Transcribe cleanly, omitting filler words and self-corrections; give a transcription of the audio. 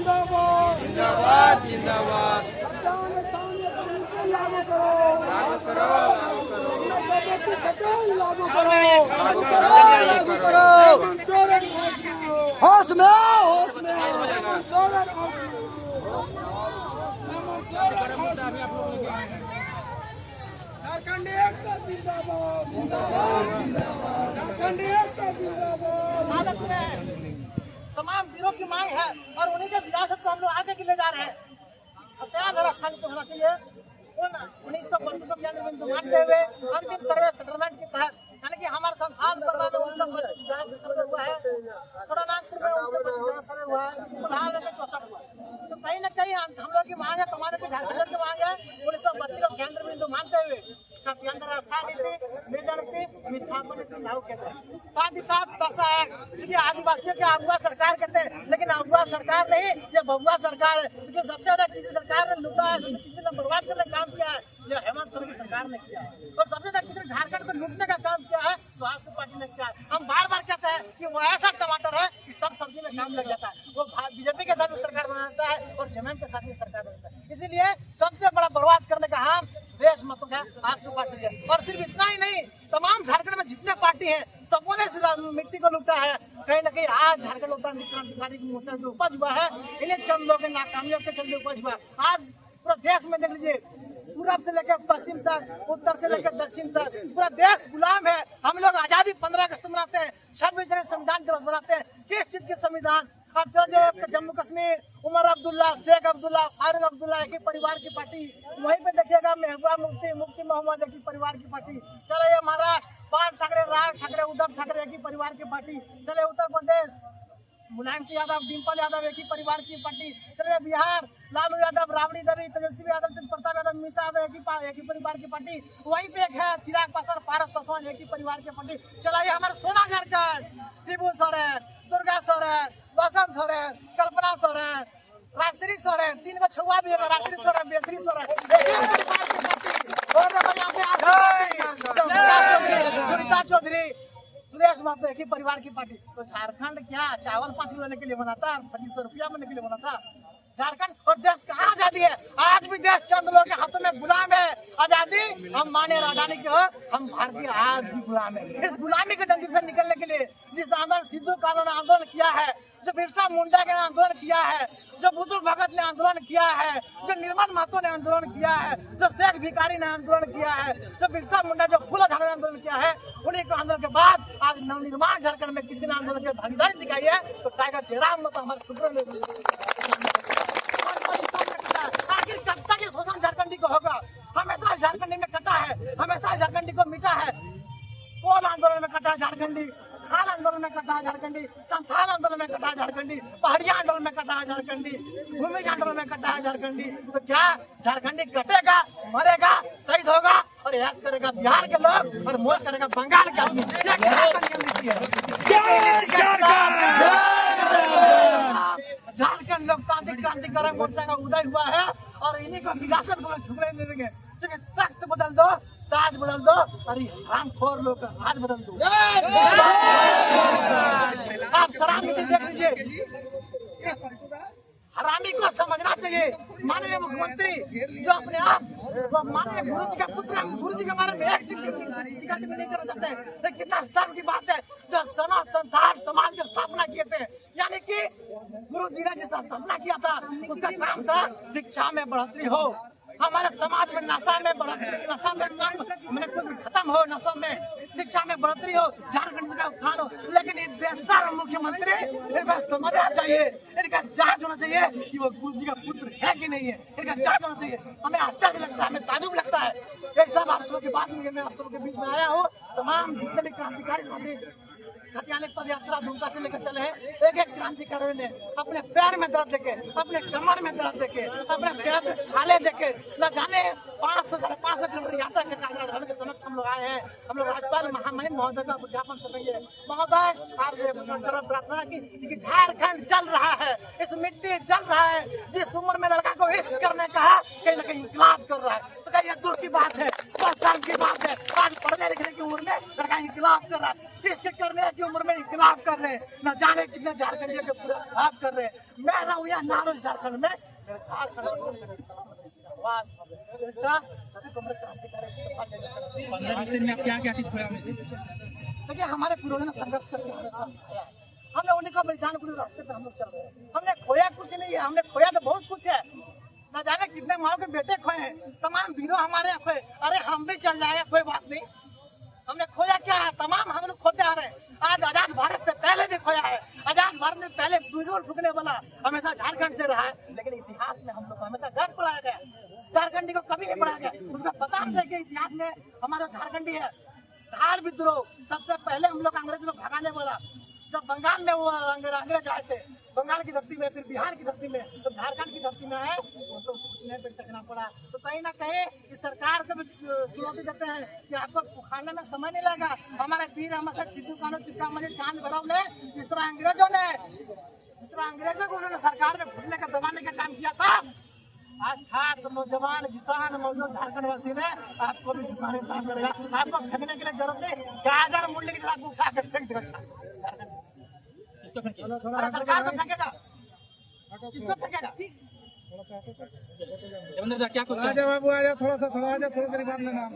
जिंदाबाद जिंदाबाद जिंदाबाद लागू करो लागू करो लागू करो लागू करो होश में झारखंड एकता जिंदाबाद झारखंड एकता जिंदाबाद। तमाम दिनों की मांग है और उन्हीं के विरासत को हम लोग आगे के ले जा रहे हैं। हत्यार स्थान को होना चाहिए। उन 1932 को केंद्र बिंदु मानते हुए अंतिम सर्वे सेटलमेंट के तहत यानी कि हमारे संस्थान पर 1932 सर्वे हुआ है, थोड़ा नागपुर में 1950 सर्वे हुआ है, फिलहाल में 64 हुआ। तो कहीं न कहीं हम लोग की मांग है, कमाने की झारखंड की मांग है 1932 को केंद्र बिंदु मानते हुए केंद्र स्थान नीति विस्थापन नीति लागू कहते हैं। साथ ही साथ पैसा है क्योंकि आदिवासियों के अगुआ सरकार कहते हैं, लेकिन अगुआ सरकार नहीं, ये बहुआ सरकार है। क्योंकि सबसे ज्यादा किसी सरकार ने लूटा है, किसी ने बर्बाद करने का काम किया है, ये हेमंत सोरेन की सरकार ने किया है। और सबसे ज्यादा किसी ने झारखंड को लूटने का काम किया है तो आज पार्टी ने किया है। हम बार बार कहते हैं कि वो ऐसा टमाटर है कि सब सब्जी में काम लग जाता है। वो बीजेपी के साथ भी सरकार बनाता है और जेएमएम के साथ भी सरकार बनाता है। इसीलिए सबसे बड़ा बर्बाद करने का हाथ देश मतों का आज पार्टी है। और सिर्फ इतना ही नहीं, तमाम झारखंड में जितने पार्टी है सबों ने मिट्टी को लूटा है। कहीं न कहीं आज झारखंड लोकतांत्रिक क्रांतिकारी मोर्चा जो उपज हुआ है, इन्हें चंद लोगों के नाकामियों के चलते उपज हुआ। आज पूरा देश में देख लीजिए, पूरब से लेकर पश्चिम तक, उत्तर से लेकर दक्षिण तक पूरा देश गुलाम है। हम लोग आजादी 15 अगस्त मनाते हैं, 26 जनवरी संविधान दिवस मनाते हैं। किस चीज के संविधान? अब चलो जम्मू कश्मीर, उमर अब्दुल्ला, शेख अब्दुल्ला, फारूक अब्दुल्ला एक ही परिवार की पार्टी। वहीं पे देखिएगा महबूबा मुफ्ती मोहम्मद एक ही परिवार की पार्टी। चले ये महाराष्ट्र, बाल ठाकरे, राज ठाकरे, उद्धव ठाकरे एक ही परिवार की पार्टी। चले उत्तर प्रदेश, मुलायम सिंह यादव, डिम्पल यादव एक ही परिवार की पार्टी। चले बिहार, लालू यादव, राबड़ी देवी, तेजस्वी यादव, तेज प्रताप यादव, मीसा यादव एक ही परिवार की पार्टी। वहीं पे एक है चिराग पासवान, पारस पासवान एक ही परिवार की पार्टी। चला ये हमारे सोना झारखंड, शिबू सोरेन, दुर्गा सोरेन, बसंत सोरेन, कल्पना सोरेन, राजश्री सोरेन, 3 को छुआ भी होगा, राजश्री सोरेन, बेसरी सोरेन सुनीता चौधरी, सुरेश महतो एक ही परिवार की पार्टी। तो झारखंड क्या चावल 5 किलो लेने के लिए बना था, 2500 रुपया लेने के लिए बना था झारखंड? और देश कहाँ आजादी है? आज भी देश चंद लोगों के हाथों में गुलाम है। आजादी हम माने अडानी के हो, हम भारतीय आज भी गुलाम है। इस गुलामी के जंजीर से निकलने के लिए जिस आंदोलन सिद्धू कानून ने आंदोलन किया है, जो बिरसा मुंडा ने आंदोलन किया है, जो बुद्धू भगत ने आंदोलन किया है, जो निर्मल महतो ने आंदोलन किया है, जो शेख भिखारी ने आंदोलन किया है, जो बिरसा मुंडा, जो फूला झाड़ा ने आंदोलन किया है, उन्हीं के आंदोलन के बाद आज नवनिर्माण झारखंड में किसी ने आंदोलन की भागीदारी दिखाई है तो टाइगर जयराम तो हमारे सुप्रीम आखिर कब तक ये शोषण झारखंडी को होगा? हमेशा झारखंडी में कटा है, हमेशा झारखंडी को मिटा है। कोल आंदोलन में कटा है झारखंडी, खाल आंदोलन में कटा है झारखंडी, संथाल आंदोलन में कटा है झारखंडी, पहाड़िया आंदोलन में कटा है झारखंडी, भूमि आंदोलन में कटा है झारखंडी। तो क्या झारखंडी कटेगा, मरेगा, शहीद होगा और ऐश करेगा बिहार के लोग और मौज करेगा बंगाल के आदमी? झारखंड लोकतांत्रिक क्रांतिकारी मोर्चा का उदय हुआ है और इन्हीं को विरासत को झुकने नहीं देंगे। क्योंकि तख्त बदल दो, ताज बदल दो और हरामखोर लोग का हाथ बदल दो। आप शराब नीति देख लीजिए, हरामी को समझना चाहिए। माननीय मुख्यमंत्री जो अपने आप माननीय गुरु जी का पुत्र है, गुरु जी के बारे में एक टिकट भी नहीं करना चाहते हैं। लेकिन कितना शर्म की बात है, जो सनातन संथाल समाज की स्थापना किए थे, यानी कि गुरु जी ने जिसका स्थापना किया था उसका काम था शिक्षा में बढ़ोतरी हो, हमारे समाज में नशा में मैंने कुछ खत्म हो, नशा में शिक्षा में बढ़ोतरी हो, झारखंड का उत्थान हो। लेकिन ये बेशर्म मुख्यमंत्री, इनका समझना चाहिए, इनका जांच होना चाहिए कि वो गुरु जी का पुत्र है कि नहीं है। इनका जांच होना चाहिए। हमें आश्चर्य लगता है, हमें ताजुब लगता है। ये सब आप लोगों की बात में मैं आप लोगों के बीच में आया हूँ। तमाम जितने भी क्रांतिकारी साथी खतियाने पद यात्रा दुमका से लेकर चले हैं, एक एक क्रांतिकारी ने अपने पैर में दर्द देके, अपने कमर में दर्द देके, अपने पैर में छाले देके न जाने 500 साढ़े 500 किलोमीटर यात्रा करके राजधानी के समक्ष हम लोग आए हैं। हम लोग राज्यपाल महामहिम महोदय का ज्ञापन समेंगे। महोदय आपसे प्रार्थना की कि झारखंड जल रहा है, इस मिट्टी जल रहा है। जिस उम्र में लड़का को इश्क करने का कहीं न कहीं इंकलाब कर रहा है, तो क्या ये दुख की बात है, परेशान की बात है? आज पढ़ने लिखने की उम्र में लड़का इंकलाब कर रहा है, इसके करने की उम्र में इंकलाब कर रहे हैं, न जाने कितने झारखंडियों के पूरा खराब कर रहे हैं। मैं रहूं या ना रहूं झारखंड में, झारखंड सभी को मेरे क्रांतिकारी इस्तीफा देना। 15 दिन में क्या क्या चीज खोया हमने? देखिए हमारे पूर्वजों ने संघर्ष करके हमें सिखाया है, हमने उन्हीं का बलिदान पूरे रास्ते पे हम लोग चल रहे हैं। हमने खोया कुछ नहीं है, हमने खोया तो बहुत कुछ है, न जाने कितने माओ के बेटे खोए हैं, तमाम वीरों हमारे खोए। अरे हम भी चल जाएंगे, कोई बात नहीं। हमने खोया क्या है? तमाम हम लोग खोते आ रहे हैं। आज आजाद भारत से पहले भी खोया है। आजाद भारत में पहले बिगुल फूकने वाला हमेशा झारखंड से रहा है, लेकिन इतिहास में हम लोग को हमेशा डर पढ़ाया गया, झारखंडी को कभी नहीं पढ़ाया गया। उसका पता नहीं कि इतिहास में हमारा झारखंडी है। धार विद्रोह सबसे पहले हम लोग अंग्रेज को भगाने वाला, जब बंगाल में वो अंग्रेज आए थे, बंगाल की धरती में, फिर बिहार की धरती में, तो झारखंड की धरती में आए तो घुटने पे टेकना पड़ा। तो कहीं ना कहीं इस सरकार को भी चुनौती देते हैं कि आपको उखाड़ने में समय नहीं लगेगा। हमारे वीर हमारे सिद्धू कानू टिक्का मजी चांद भैरव ने जिस तरह अंग्रेजों को उन्होंने सरकार में घुटने का दबाने का काम किया था, आज छात्र नौजवान किसान मजदूर झारखंड वासी में आपको भी झुकाने का काम करेगा। आपको फेंकने के लिए जरूरत नहीं, 1000 मूल्य के साथ उठा के फेंक देगा। अरे सरकार को फेंकेगा, किसको फेंकेगा? देवेंद्र क्या कुछ आजा बाबू आजा, थोड़ा सा थोड़ा आजा, थोड़ा सा बात लेना।